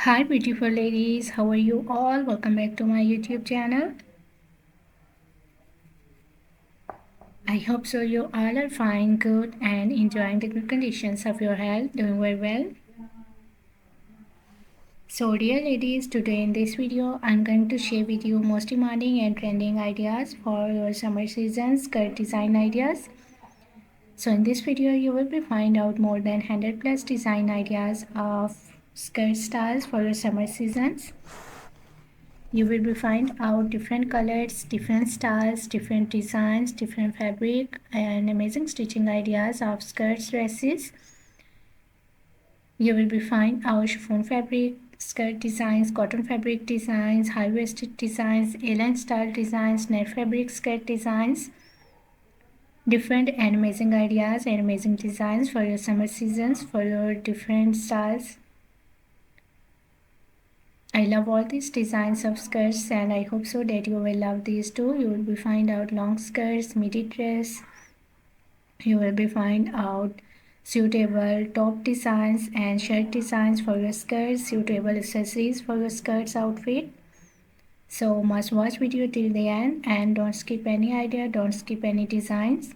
Hi beautiful ladies, how are you all? Welcome back to my YouTube channel. I hope so you all are fine, good and enjoying the good conditions of your health, doing very well. So dear ladies, today in this video I'm going to share with you most demanding and trending ideas for your summer season skirt design ideas. So in this video you will be find out more than 100 plus design ideas of skirt styles for your summer seasons. You will be find out different colors, different styles, different designs, different fabric and amazing stitching ideas of skirts, dresses. You will be find out chiffon fabric skirt designs, cotton fabric designs, high-waisted designs, A-line style designs, net fabric skirt designs, different and amazing ideas and amazing designs for your summer seasons, for your different styles. I love all these designs of skirts and I hope so that you will love these too. You will be find out long skirts, midi dress. You will be find out suitable top designs and shirt designs for your skirts, suitable accessories for your skirts outfit. So must watch video till the end and don't skip any idea, don't skip any designs.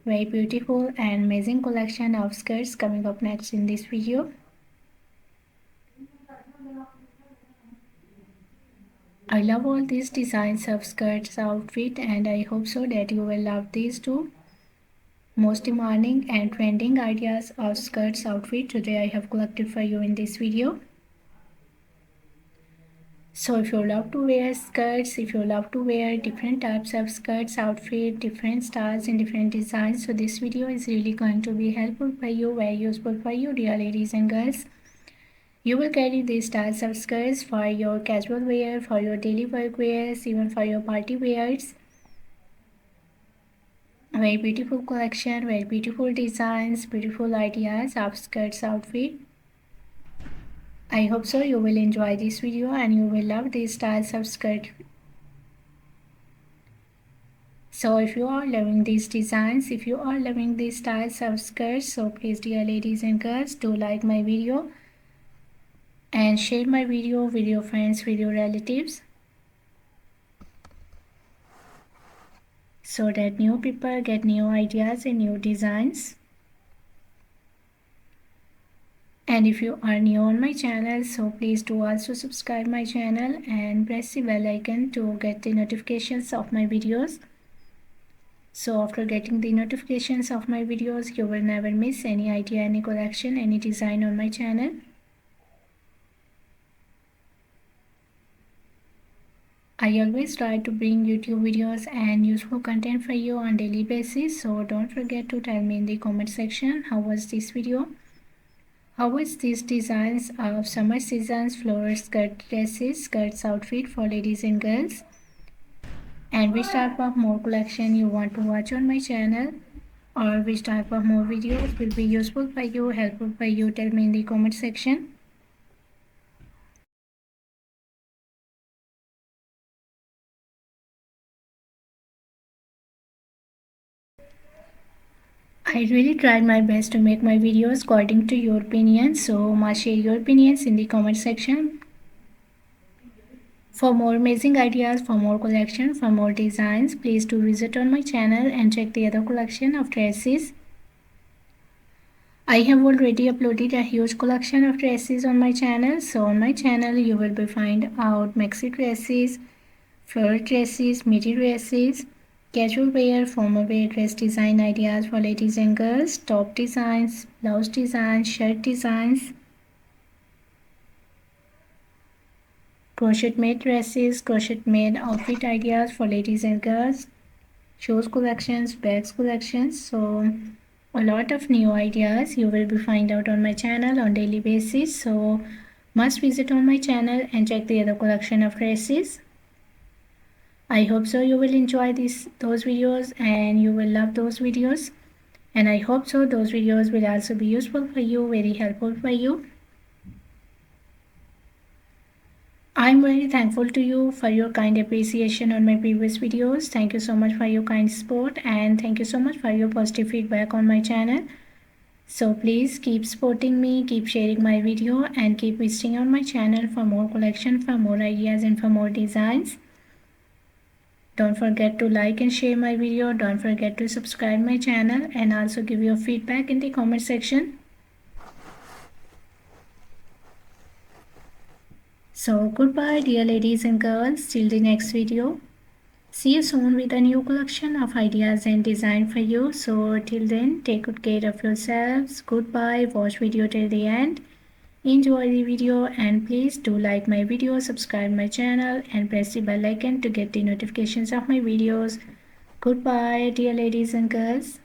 Very beautiful and amazing collection of skirts coming up next in this video. I love all these designs of skirts outfit and I hope so that you will love these too. Most demanding and trending ideas of skirts outfit today I have collected for you in this video. So if you love to wear skirts, if you love to wear different types of skirts outfit, different styles and different designs, so this video is really going to be helpful for you, very useful for you dear ladies and girls. You will carry these styles of skirts for your casual wear, for your daily work wears, even for your party wears. Very beautiful collection, very beautiful designs, beautiful ideas of skirts outfit. I hope so you will enjoy this video and you will love these styles of skirt. So if you are loving these designs, if you are loving these styles of skirts, so please dear ladies and girls, do like my video and share my video with your friends, with your relatives, so that new people get new ideas and new designs. And if you are new on my channel, so please do also subscribe my channel and press the bell icon to get the notifications of my videos. So after getting the notifications of my videos, you will never miss any idea, any collection, any design on my channel. I always try to bring YouTube videos and useful content for you on daily basis. So don't forget to tell me in the comment section how was this video. How was these designs of summer season's floral skirt dresses, skirts outfit for ladies and girls? And which type of more collection you want to watch on my channel, or which type of more videos will be useful for you, helpful for you, tell me in the comment section. I really tried my best to make my videos according to your opinions, so must share your opinions in the comment section. For more amazing ideas, for more collection, for more designs, please do visit on my channel and check the other collection of dresses. I have already uploaded a huge collection of dresses on my channel. So on my channel you will be find out maxi dresses, floral dresses, midi dresses, casual wear, formal wear dress design ideas for ladies and girls, top designs, blouse designs, shirt designs, crochet made dresses, crochet made outfit ideas for ladies and girls, shoes collections, bags collections. So a lot of new ideas you will be find out on my channel on daily basis. So must visit on my channel and check the other collection of dresses. I hope so you will enjoy those videos and you will love those videos, and I hope so those videos will also be useful for you, very helpful for you. I'm very thankful to you for your kind appreciation on my previous videos. Thank you so much for your kind support and thank you so much for your positive feedback on my channel. So please keep supporting me, keep sharing my video, and keep visiting on my channel for more collection, for more ideas, and for more designs. Don't forget to like and share my video. Don't forget to subscribe my channel and also give your feedback in the comment section. So goodbye dear ladies and girls, till the next video. See you soon with a new collection of ideas and design for you. So till then, take good care of yourselves. Goodbye. Watch video till the end. Enjoy the video and please do like my video, subscribe my channel and press the bell icon to get the notifications of my videos. Goodbye dear ladies and girls.